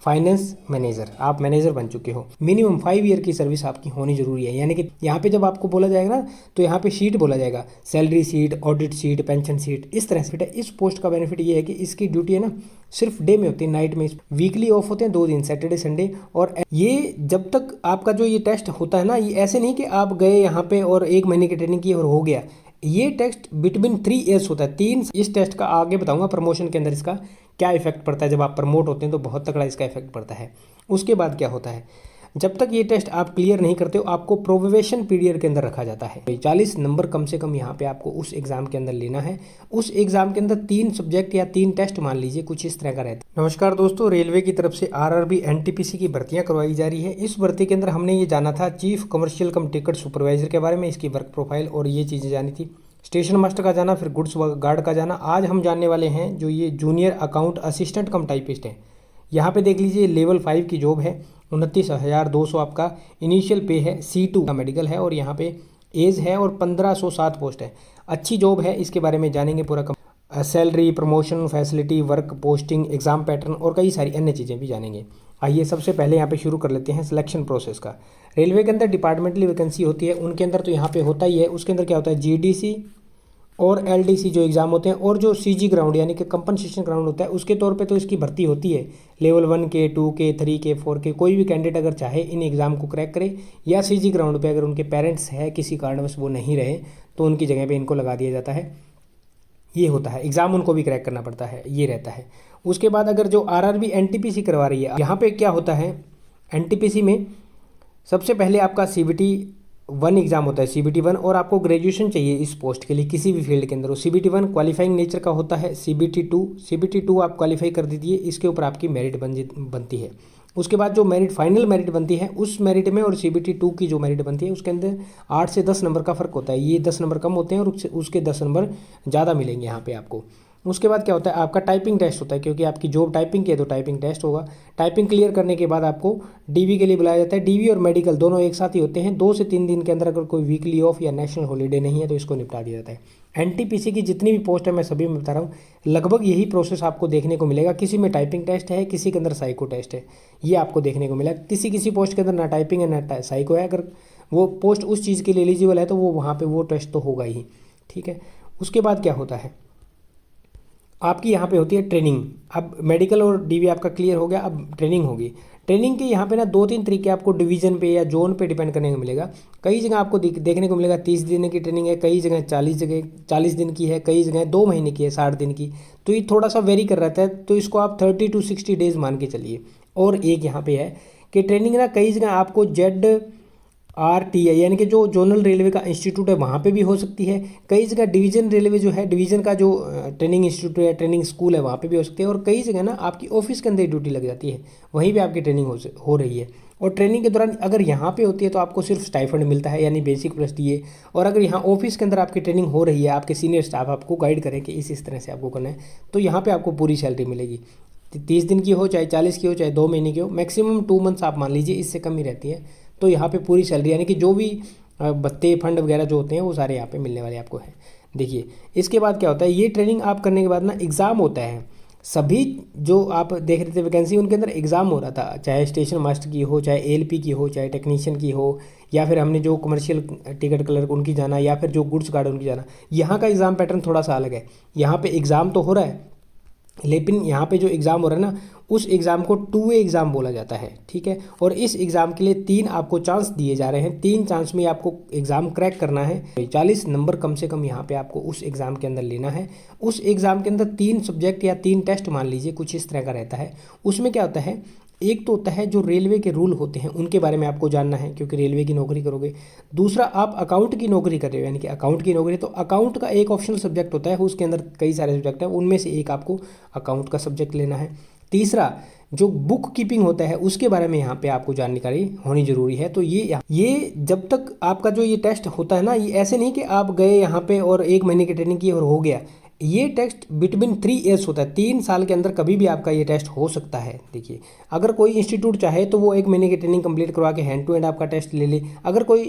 Finance manager, आप manager बन चुके हो, मिनिमम 5 ईयर की सर्विस आपकी होनी जरूरी है। यानी कि यहाँ पे जब आपको बोला जाएगा ना, तो यहाँ पे शीट बोला जाएगा, salary sheet, audit sheet, pension sheet, इस तरह से। इस पोस्ट का बेनिफिट ये है कि इसकी ड्यूटी है ना सिर्फ डे में होती है, नाइट में। वीकली ऑफ होते हैं 2 दिन, सैटरडे संडे। और ये जब तक आपका जो ये टेस्ट होता है ना, ये ऐसे नहीं कि आप गए यहाँ पे और 1 महीने की ट्रेनिंग की और हो गया। ये टेस्ट बिटवीन 3 ईयर्स होता है, 3। इस टेस्ट का आगे बताऊंगा प्रमोशन के अंदर इसका क्या इफेक्ट पड़ता है। जब आप प्रमोट होते हैं तो बहुत तगड़ा इसका इफेक्ट पड़ता है। उसके बाद क्या होता है, जब तक ये टेस्ट आप क्लियर नहीं करते हो, आपको प्रोबेशन पीरियड के अंदर रखा जाता है। 40 नंबर कम से कम यहाँ पे आपको उस एग्जाम के अंदर लेना है। उस एग्जाम के अंदर 3 सब्जेक्ट या 3 टेस्ट मान लीजिए, कुछ इस तरह का रहता है। नमस्कार दोस्तों, रेलवे की तरफ से आरआरबी एनटीपीसी की भर्तियां करवाई जा रही है। इस भर्ती के अंदर हमने ये जाना था चीफ कमर्शियल कम टिकट सुपरवाइजर के बारे में, इसकी वर्क प्रोफाइल और ये चीज़ें जानी थी। स्टेशन मास्टर का जाना, फिर गुड्स गार्ड का जाना। आज हम जानने वाले हैं जो ये जूनियर अकाउंट असिस्टेंट कम टाइपिस्ट हैं। यहाँ पे देख लीजिए लेवल 5 की जॉब है, 29,200 आपका इनिशियल पे है, C2 का मेडिकल है और यहाँ पे एज है और 1507 पोस्ट है। अच्छी जॉब है, इसके बारे में जानेंगे पूरा। Salary, promotion, facility, work, posting, exam pattern और कई सारी अन्य चीज़ें भी जानेंगे। आइए सबसे पहले यहाँ पे शुरू कर लेते हैं सिलेक्शन प्रोसेस का। रेलवे के अंदर डिपार्टमेंटली वैकेंसी होती है, उनके अंदर तो यहाँ पे होता ही है। उसके अंदर क्या होता है, GDC और LDC जो एग्ज़ाम होते हैं, और जो CG ग्राउंड यानी कि कंपनसेशन ग्राउंड होता है, उसके तौर पे तो इसकी भर्ती होती है। लेवल 1 के, 2 के, 3 के, 4 के, कोई भी कैंडिडेट अगर चाहे इन एग्ज़ाम को क्रैक करे, या CG ग्राउंड पे अगर उनके पेरेंट्स है किसी कारणवश वो नहीं रहे, तो उनकी जगह पे इनको लगा दिया जाता है। ये होता है, एग्ज़ाम उनको भी क्रैक करना पड़ता है, ये रहता है। उसके बाद अगर जो आरआरबी एनटीपीसी करवा रही है, यहाँ पे क्या होता है, एनटीपीसी में सबसे पहले आपका CBT 1 एग्ज़ाम होता है, CBT 1। और आपको ग्रेजुएशन चाहिए इस पोस्ट के लिए, किसी भी फील्ड के अंदर हो। CBT 1 क्वालिफाइंग नेचर का होता है। CBT 2 आप क्वालिफाई कर दीजिए, इसके ऊपर आपकी मेरिट बनती है। उसके बाद जो मेरिट, फाइनल मेरिट बनती है, उस मेरिट में और CBT 2 की जो मेरिट बनती है, उसके अंदर 8 से 10 नंबर का फ़र्क होता है। ये 10 नंबर कम होते हैं और उसके 10 नंबर ज़्यादा मिलेंगे यहाँ पे आपको। उसके बाद क्या होता है, आपका टाइपिंग टेस्ट होता है, क्योंकि आपकी जॉब टाइपिंग की है तो टाइपिंग टेस्ट होगा। टाइपिंग क्लियर करने के बाद आपको DV के लिए बुलाया जाता है। DV और मेडिकल दोनों एक साथ ही होते हैं। 2 से 3 दिन के अंदर अगर कोई वीकली ऑफ या नेशनल हॉलीडे नहीं है तो इसको निपटा दिया जाता है। एनटीपीसी की जितनी भी पोस्ट है मैं सभी में बता रहा हूँ, लगभग यही प्रोसेस आपको देखने को मिलेगा। किसी में टाइपिंग टेस्ट है, किसी के अंदर साइको टेस्ट है, ये आपको देखने को मिलेगा। किसी पोस्ट के अंदर ना टाइपिंग है ना साइको है। अगर वो पोस्ट उस चीज़ के लिए एलिजिबल है तो वो वहाँ पर वो टेस्ट तो होगा ही, ठीक है। उसके बाद क्या होता है, आपकी यहाँ पे होती है ट्रेनिंग। अब मेडिकल और DV आपका क्लियर हो गया, अब ट्रेनिंग होगी। ट्रेनिंग के यहाँ पे ना 2-3 तरीके आपको डिवीजन पे या जोन पे डिपेंड करने को मिलेगा। कई जगह आपको देखने को मिलेगा 30 दिन की ट्रेनिंग है, कई जगह 40 दिन की है, कई जगह 2 महीने की है, 60 दिन की। तो ये थोड़ा सा वेरी कर रहता है, तो इसको आप 30 to 60 डेज मान के चलिए। और एक यहाँ पे है कि ट्रेनिंग ना कई जगह आपको ZRTI यानी कि जो जोनल रेलवे का इंस्टीट्यूट है वहाँ पे भी हो सकती है। कई जगह डिवीजन रेलवे जो है, डिवीजन का जो ट्रेनिंग इंस्टीट्यूट है, ट्रेनिंग स्कूल है, वहाँ पे भी हो सकती है। और कई जगह ना आपकी ऑफिस के अंदर ड्यूटी लग जाती है, वहीं पे आपकी ट्रेनिंग हो रही है। और ट्रेनिंग के दौरान अगर यहाँ पे होती है तो आपको सिर्फ स्टाइफंड मिलता है, यानी बेसिक प्लस DA। और अगर यहाँ ऑफिस के अंदर आपकी ट्रेनिंग हो रही है, आपके सीनियर स्टाफ आपको गाइड करें कि इस तरह से आपको करना है, तो यहाँ पर आपको पूरी सैलरी मिलेगी। 30 दिन की हो, चाहे 40 की हो, चाहे 2 महीने की हो, मैक्सिमम 2 मंथ्स आप मान लीजिए, इससे कम ही रहती है। तो यहाँ पे पूरी सैलरी यानी कि जो भी भत्ते फंड वगैरह जो होते हैं वो सारे यहाँ पे मिलने वाले आपको हैं। देखिए इसके बाद क्या होता है, ये ट्रेनिंग आप करने के बाद ना एग्ज़ाम होता है। सभी जो आप देख रहे थे वैकेंसी, उनके अंदर एग्ज़ाम हो रहा था, चाहे स्टेशन मास्टर की हो, चाहे ALP की हो, चाहे टेक्नीशियन की हो, या फिर हमने जो कमर्शियल टिकट क्लर्क उनकी जाना, या फिर जो गुड्स गार्ड उनकी जाना। यहाँ का एग्ज़ाम पैटर्न थोड़ा सा अलग है। यहाँ पे एग्ज़ाम तो हो रहा है, लेकिन यहाँ पे जो एग्ज़ाम हो रहा है ना, उस एग्ज़ाम को 2 वे एग्ज़ाम बोला जाता है, ठीक है। और इस एग्ज़ाम के लिए 3 आपको चांस दिए जा रहे हैं। 3 चांस में आपको एग्ज़ाम क्रैक करना है। 40 नंबर कम से कम यहाँ पे आपको उस एग्ज़ाम के अंदर लेना है। उस एग्ज़ाम के अंदर 3 सब्जेक्ट या 3 टेस्ट मान लीजिए, कुछ इस तरह का रहता है। उसमें क्या होता है, एक तो होता है जो रेलवे के रूल होते हैं उनके बारे में आपको जानना है, क्योंकि रेलवे की नौकरी करोगे। दूसरा, आप अकाउंट की नौकरी कर रहे हो, यानी कि अकाउंट की नौकरी, तो अकाउंट का एक ऑप्शनल सब्जेक्ट होता है, उसके अंदर कई सारे सब्जेक्ट हैं, उनमें से एक आपको अकाउंट का सब्जेक्ट लेना है। तीसरा, जो बुक कीपिंग होता है उसके बारे में यहाँ पे आपको जानकारी होनी जरूरी है। तो ये जब तक आपका जो ये टेस्ट होता है ना, ये ऐसे नहीं कि आप गए यहाँ पे और 1 महीने की ट्रेनिंग की और हो गया। ये टेस्ट बिटवीन 3 ईयर्स होता है, 3 साल के अंदर कभी भी आपका ये टेस्ट हो सकता है। देखिए, अगर कोई इंस्टीट्यूट चाहे तो वो 1 महीने की ट्रेनिंग कंप्लीट करवा के हैंड टू हैंड आपका टेस्ट ले ले। अगर कोई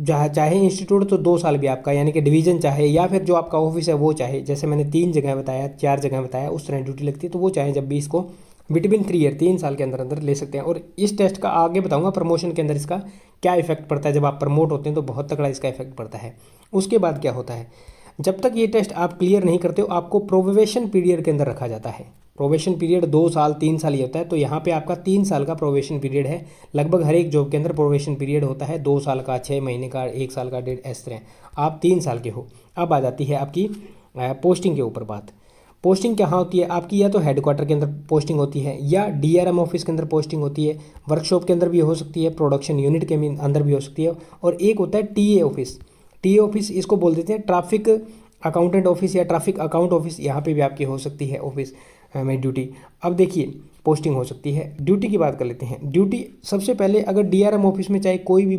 चाहे इंस्टीट्यूट तो 2 साल भी आपका, यानी कि डिवीजन चाहे, या फिर जो आपका ऑफिस है वो चाहे, जैसे मैंने 3 जगह बताया, 4 जगह बताया, उस तरह ड्यूटी लगती है, तो वो चाहे जब भी इसको बिटवीन 3 ईयर, 3 साल के अंदर अंदर ले सकते हैं। और इस टेस्ट का आगे बताऊंगा प्रमोशन के अंदर इसका क्या इफेक्ट पड़ता है। जब आप प्रमोट होते हैं तो बहुत तगड़ा इसका इफेक्ट पड़ता है। उसके बाद क्या होता है, जब तक ये टेस्ट आप क्लियर नहीं करते हो आपको प्रोबेशन पीरियड के अंदर रखा जाता है। प्रोबेशन पीरियड 2 साल 3 साल ही होता है, तो यहाँ पे आपका 3 साल का प्रोबेशन पीरियड है। लगभग हर एक जॉब के अंदर प्रोबेशन पीरियड होता है 2 साल का, 6 महीने का, 1 साल का, 1.5, इस तरह। आप 3 साल के हो। अब आ जाती है आपकी पोस्टिंग के ऊपर बात। पोस्टिंग कहाँ होती है आपकी, या तो हेडक्वार्टर के अंदर पोस्टिंग होती है, या डीआरएम ऑफिस के अंदर पोस्टिंग होती है, वर्कशॉप के अंदर भी हो सकती है, प्रोडक्शन यूनिट के अंदर भी हो सकती है, और एक होता है टीए ऑफिस। टीए ऑफिस इसको बोल देते हैं ट्रैफिक अकाउंटेंट ऑफिस या ट्रैफिक अकाउंट ऑफिस, यहाँ पे भी आपकी हो सकती है ऑफिस में ड्यूटी। अब देखिए पोस्टिंग हो सकती है। ड्यूटी की बात कर लेते हैं। ड्यूटी सबसे पहले अगर डीआरएम ऑफिस में चाहे कोई भी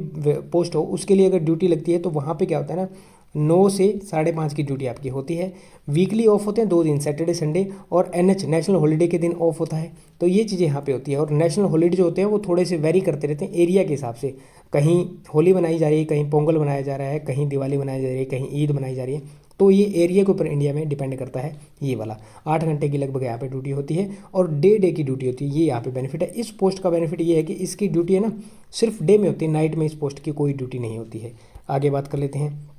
पोस्ट हो उसके लिए अगर ड्यूटी लगती है तो वहाँ पे क्या होता है ना, 9 से 5:30 की ड्यूटी आपकी होती है। वीकली ऑफ होते हैं 2 दिन, सैटरडे संडे, और एनएच नेशनल हॉलीडे के दिन ऑफ होता है। तो ये चीज़ें यहाँ पे होती है। और नेशनल हॉलीडे जो होते हैं वो थोड़े से वेरी करते रहते हैं एरिया के हिसाब से। कहीं होली मनाई जा रही है, कहीं पोंगल मनाया जा रहा है, कहीं दिवाली मनाई जा रही है, कहीं ईद मनाई जा रही है। तो ये एरिया के ऊपर इंडिया में डिपेंड करता है ये वाला। 8 घंटे की लगभग यहाँ पे ड्यूटी होती है और डे की ड्यूटी होती है। ये यहाँ पे बेनिफिट है। इस पोस्ट का बेनिफिट ये है कि इसकी ड्यूटी है ना सिर्फ डे में होती है, नाइट में इस पोस्ट की कोई ड्यूटी नहीं होती है। आगे बात कर लेते हैं।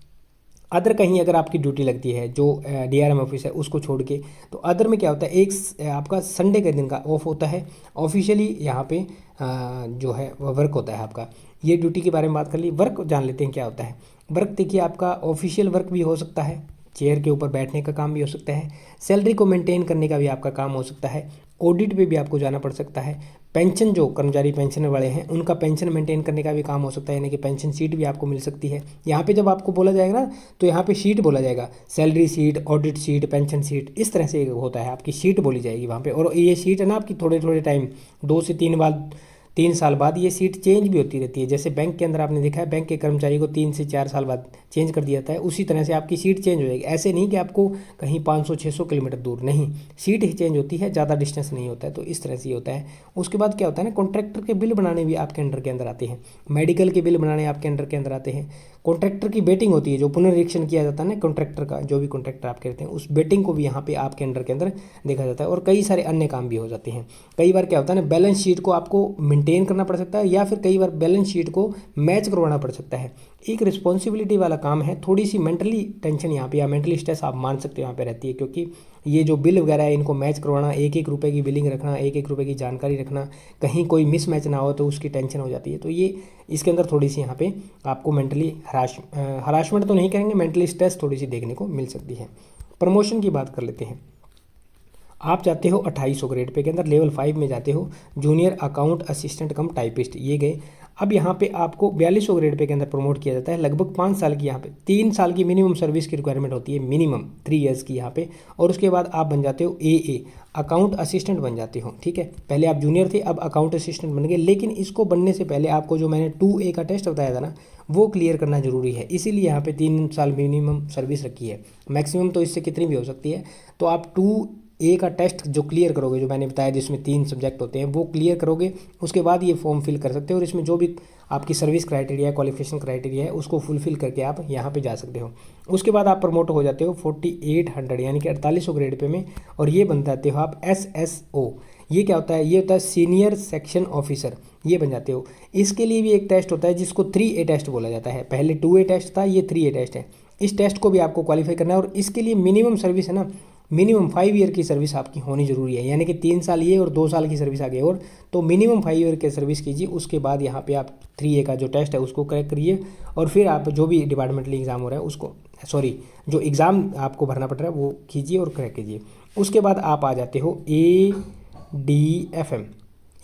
अदर कहीं अगर आपकी ड्यूटी लगती है जो डीआरएम ऑफिस है उसको छोड़ के, तो अदर में क्या होता है, आपका संडे के दिन का ऑफ होता है। ऑफिशियली यहाँ पे जो है वह वर्क होता है आपका। ये ड्यूटी के बारे में बात कर ली। वर्क जान लेते हैं क्या होता है। वर्क देखिए आपका ऑफिशियल वर्क भी हो सकता है, चेयर के ऊपर बैठने का काम भी हो सकता है, सैलरी को मेंटेन करने का भी आपका काम हो सकता है, ऑडिट पे भी आपको जाना पड़ सकता है, पेंशन जो कर्मचारी पेंशन वाले हैं उनका पेंशन मेंटेन करने का भी काम हो सकता है, यानी कि पेंशन शीट भी आपको मिल सकती है। यहाँ पे जब आपको बोला जाएगा ना तो यहाँ पे शीट बोला जाएगा, salary sheet, audit sheet, pension sheet, इस तरह से होता है, आपकी शीट बोली जाएगी वहाँ पे। और ये शीट है ना आपकी थोड़े थोड़े टाइम 2 से 3 साल बाद ये सीट चेंज भी होती रहती है। जैसे बैंक के अंदर आपने देखा है बैंक के कर्मचारी को 3 से 4 साल बाद चेंज कर दिया जाता है, उसी तरह से आपकी सीट चेंज हो जाएगी। ऐसे नहीं कि आपको कहीं 500-600 किलोमीटर दूर, नहीं, सीट ही चेंज होती है, ज़्यादा डिस्टेंस नहीं होता है। तो इस तरह से ये होता है। उसके बाद क्या होता है ना, कॉन्ट्रैक्टर के बिल बनाने भी आपके अंडर के अंदर आते हैं, मेडिकल के बिल बनाने आपके अंडर के अंदर आते हैं। कॉन्ट्रैक्टर की बेटिंग होती है, जो पुनरीक्षण किया जाता है ना कॉन्ट्रैक्टर का, जो भी कॉन्ट्रैक्टर आप करते हैं उस बेटिंग को भी यहाँ पे आपके अंडर के अंदर देखा जाता है। और कई सारे अन्य काम भी हो जाते हैं। कई बार क्या होता है ना, बैलेंस शीट को आपको मेंटेन करना पड़ सकता है, या फिर कई बार बैलेंस शीट को मैच करवाना पड़ सकता है। एक रिस्पॉन्सिबिलिटी वाला काम है, थोड़ी सी मेंटली टेंशन यहाँ पे या मेंटली स्ट्रेस आप मान सकते हो यहाँ पे रहती है, क्योंकि ये जो बिल वगैरह है इनको मैच करवाना, 1-1 रुपये की बिलिंग रखना, 1-1 रुपये की जानकारी रखना, कहीं कोई मिस मैच ना हो तो उसकी टेंशन हो जाती है। तो ये इसके अंदर थोड़ी सी यहाँ पे आपको मेंटली हरासमेंट तो नहीं कहेंगे, मेंटली स्ट्रेस थोड़ी सी देखने को मिल सकती है। प्रमोशन की बात कर लेते हैं। आप जाते हो 2800 ग्रेड पे के अंदर, लेवल 5 में जाते हो, जूनियर अकाउंट असिस्टेंट कम टाइपिस्ट, ये गए। अब यहाँ पे आपको 4200 ग्रेड पे के अंदर प्रमोट किया जाता है। लगभग 5 साल की यहाँ पे 3 साल की मिनिमम सर्विस की रिक्वायरमेंट होती है, मिनिमम 3 ईयर्स की यहाँ पे। और उसके बाद आप बन जाते हो ए अकाउंट असिस्टेंट बन जाते हो। ठीक है, पहले आप जूनियर थे, अब अकाउंट असिस्टेंट बन गए। लेकिन इसको बनने से पहले आपको जो मैंने 2A का टेस्ट बताया था ना, वो क्लियर करना जरूरी है। इसीलिए यहाँ पे 3 साल मिनिमम सर्विस रखी है। मैक्सिमम तो इससे कितनी भी हो सकती है। तो आप 2A का टेस्ट जो क्लियर करोगे, जो मैंने बताया जिसमें 3 सब्जेक्ट होते हैं, वो क्लियर करोगे, उसके बाद ये फॉर्म फिल कर सकते हो। और इसमें जो भी आपकी सर्विस क्राइटेरिया है, क्वालिफिकेशन क्राइटेरिया है, उसको फुलफिल करके आप यहाँ पे जा सकते हो। उसके बाद आप प्रमोट हो जाते हो 4800 यानी कि 4800 ग्रेड पे में, और ये बन जाते हो आप SSO। ये क्या होता है, ये होता है सीनियर सेक्शन ऑफिसर, ये बन जाते हो। इसके लिए भी एक टेस्ट होता है जिसको 3A टेस्ट बोला जाता है। पहले 2A टेस्ट था, ये 3A टेस्ट है। इस टेस्ट को भी आपको क्वालिफाई करना है, और इसके लिए मिनिमम सर्विस है ना, मिनिमम 5 ईयर की सर्विस आपकी होनी जरूरी है। यानी कि 3 साल ये और 2 साल की सर्विस आगे, और तो मिनिमम 5 ईयर की सर्विस कीजिए। उसके बाद यहाँ पे आप 3A का जो टेस्ट है उसको क्रैक करिए, और फिर आप जो भी डिपार्टमेंटली एग्जाम हो रहा है उसको, सॉरी, जो एग्ज़ाम आपको भरना पड़ रहा है वो कीजिए और क्रैक कीजिए। उसके बाद आप आ जाते हो ADFM।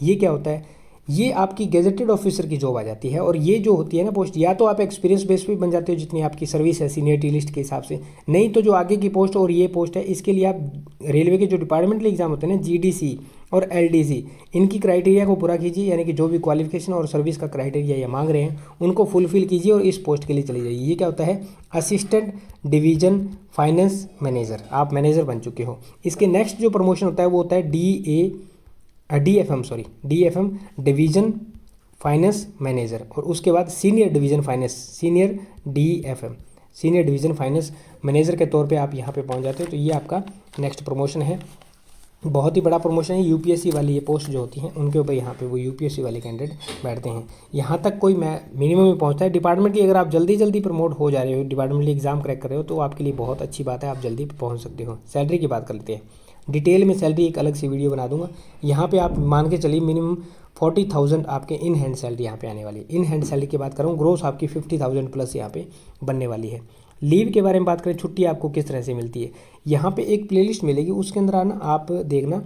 ये क्या होता है, ये आपकी गेजेटेड ऑफिसर की जॉब आ जाती है। और ये जो होती है ना पोस्ट, या तो आप एक्सपीरियंस बेस पे बन जाते हो जितनी आपकी सर्विस है सीनियरिटी लिस्ट के हिसाब से, नहीं तो जो आगे की पोस्ट और ये पोस्ट है इसके लिए आप रेलवे के जो डिपार्टमेंटल एग्जाम होते हैं ना, GDC और LDC, इनकी क्राइटेरिया को पूरा कीजिए। यानी कि जो भी क्वालिफिकेशन और सर्विस का क्राइटेरिया ये मांग रहे हैं उनको फुलफिल कीजिए और इस पोस्ट के लिए चली जाइए। ये क्या होता है, असिस्टेंट डिवीजन फाइनेंस मैनेजर, आप मैनेजर बन चुके हो। इसके नेक्स्ट जो प्रमोशन होता है वो होता है DFM डिवीजन फाइनेंस मैनेजर, और उसके बाद senior division finance, senior DFM division finance manager के तौर पे आप यहाँ पे पहुँच जाते हो। तो ये आपका नेक्स्ट प्रमोशन है। बहुत ही बड़ा प्रमोशन है। यूपीएससी वाली ये पोस्ट जो होती हैं उनके ऊपर यहाँ पे वो यूपीएससी वाले कैंडिडेट बैठते हैं। यहाँ तक कोई मिनिमम में पहुँचता है। डिपार्टमेंटली अगर आप जल्दी जल्दी प्रमोट हो जा रहे हो, डिपार्टमेंटली एग्जाम क्रैक कर रहे हो, तो आपके लिए बहुत अच्छी बात है, आप जल्दी पहुँच सकते हो। सैलरी की बात कर लेते हैं। डिटेल में सैलरी एक अलग सी वीडियो बना दूंगा। यहाँ पे आप मान के चलिए मिनिमम 40,000 आपके इन हैंड सैलरी यहाँ पे आने वाली है। इन हैंड सैलरी की बात करूँ, ग्रोस आपकी 50,000 प्लस यहाँ पे बनने वाली है। लीव के बारे में बात करें, छुट्टी आपको किस तरह से मिलती है, यहाँ पे एक प्लेलिस्ट मिलेगी, उसके अंदर आना आप देखना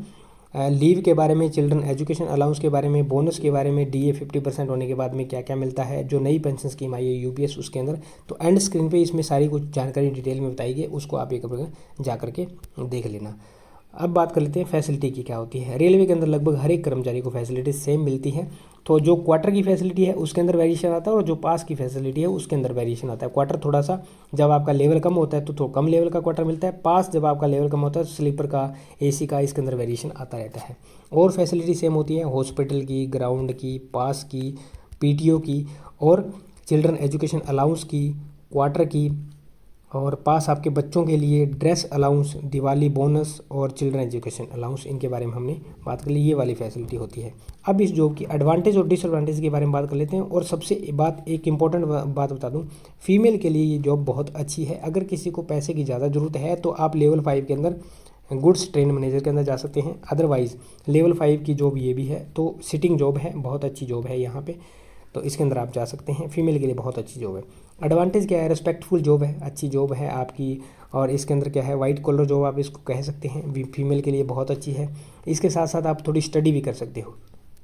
लीव के बारे में, चिल्ड्रन एजुकेशन अलाउंस के बारे में, बोनस के बारे में, डीए 50% होने के बाद में क्या क्या मिलता है, जो नई पेंशन स्कीम आई है यूपीएस उसके अंदर। तो एंड स्क्रीन पे इसमें सारी कुछ जानकारी डिटेल में बताई गई, उसको आप एक बार जा करके देख लेना। अब बात कर लेते हैं फैसिलिटी की क्या होती है। रेलवे के अंदर लगभग हर एक कर्मचारी को फैसिलिटी सेम मिलती है। तो जो क्वार्टर की फैसिलिटी है उसके अंदर वेरिएशन आता है, और जो पास की फैसिलिटी है उसके अंदर वेरिएशन आता है। क्वार्टर थोड़ा सा जब आपका लेवल कम होता है तो कम लेवल का क्वार्टर मिलता है। पास जब आपका लेवल कम होता है तो स्लीपर का, एसी का, इसके अंदर वेरिएशन आता रहता है। और फैसिलिटी सेम होती है हॉस्पिटल की, ग्राउंड की, पास की, पीटीओ की, और चिल्ड्रन एजुकेशन अलाउंस की, क्वार्टर की, और पास आपके बच्चों के लिए ड्रेस अलाउंस, दिवाली बोनस और चिल्ड्रन एजुकेशन अलाउंस, इनके बारे में हमने बात कर ली। ये वाली फैसिलिटी होती है। अब इस जॉब की एडवांटेज और डिसएडवांटेज के बारे में बात कर लेते हैं। और सबसे एक इम्पॉर्टेंट बात बता दूं, फीमेल के लिए ये जॉब बहुत अच्छी है। अगर किसी को पैसे की ज़्यादा ज़रूरत है तो आप लेवल 5 के अंदर गुड्स ट्रेन मैनेजर के अंदर जा सकते हैं। अदरवाइज़ लेवल 5 की जॉब ये भी है, तो सिटिंग जॉब है, बहुत अच्छी जॉब है यहाँ पे, तो इसके अंदर आप जा सकते हैं। फीमेल के लिए बहुत अच्छी जॉब है। एडवांटेज क्या है, रिस्पेक्टफुल जॉब है, अच्छी जॉब है आपकी। और इसके अंदर क्या है, वाइट कॉलर जॉब आप इसको कह सकते हैं, फीमेल के लिए बहुत अच्छी है। इसके साथ साथ आप थोड़ी स्टडी भी कर सकते हो,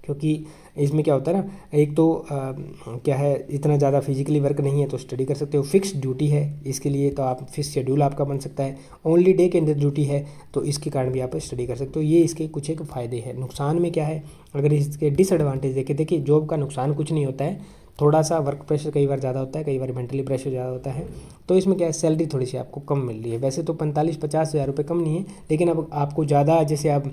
क्योंकि इसमें क्या होता है ना, एक तो क्या है, इतना ज़्यादा फिजिकली वर्क नहीं है तो स्टडी कर सकते हो। फिक्स ड्यूटी है इसके लिए, तो आप फिक्स शेड्यूल आपका बन सकता है। ओनली डे के अंदर ड्यूटी है, तो इसके कारण भी आप स्टडी कर सकते हो। ये इसके कुछ एक फ़ायदे हैं। नुकसान में क्या है, अगर इसके डिसएडवांटेज देखिए जॉब का नुकसान कुछ नहीं होता है, थोड़ा सा वर्क प्रेशर कई बार ज़्यादा होता है, कई बार मेंटली प्रेशर ज़्यादा होता है। तो इसमें क्या है, सैलरी थोड़ी सी आपको कम मिल रही है। वैसे तो 45-50 हज़ार रुपये कम नहीं है, लेकिन अब आपको ज़्यादा, जैसे आप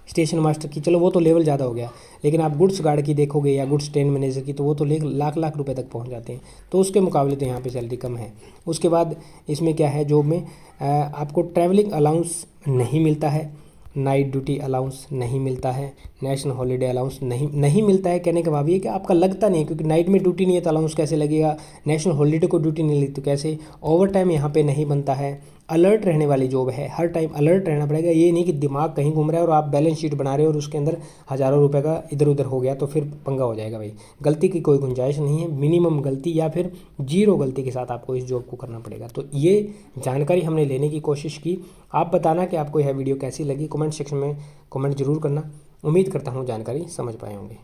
स्टेशन मास्टर की, चलो वो तो लेवल ज़्यादा हो गया, लेकिन आप गुड्स गार्ड की देखोगे या गुड्स ट्रेन मैनेजर की, तो वो तो लाख लाख रुपए तक पहुंच जाते हैं। तो उसके मुकाबले तो यहाँ पे सैलरी कम है। उसके बाद इसमें क्या है, जॉब में आपको ट्रैवलिंग अलाउंस नहीं मिलता है, नाइट ड्यूटी अलाउंस नहीं मिलता है, नेशनल हॉलीडे अलाउंस नहीं मिलता है। कहने का भाव ये कि आपका लगता नहीं है, क्योंकि नाइट में ड्यूटी नहीं है तो अलाउंस कैसे लगेगा, नेशनल हॉलीडे को ड्यूटी नहीं लगी तो कैसे, ओवर टाइम यहाँ पे नहीं बनता है। अलर्ट रहने वाली जॉब है, हर टाइम अलर्ट रहना पड़ेगा। ये नहीं कि दिमाग कहीं घूम रहा है और आप बैलेंस शीट बना रहे हो और उसके अंदर हज़ारों रुपए का इधर उधर हो गया तो फिर पंगा हो जाएगा भाई। गलती की कोई गुंजाइश नहीं है, मिनिमम गलती या फिर जीरो गलती के साथ आपको इस जॉब को करना पड़ेगा। तो ये जानकारी हमने लेने की कोशिश की। आप बताना कि आपको यह वीडियो कैसी लगी, कमेंट सेक्शन में कमेंट जरूर करना। उम्मीद करता हूँ जानकारी समझ पाए होंगे।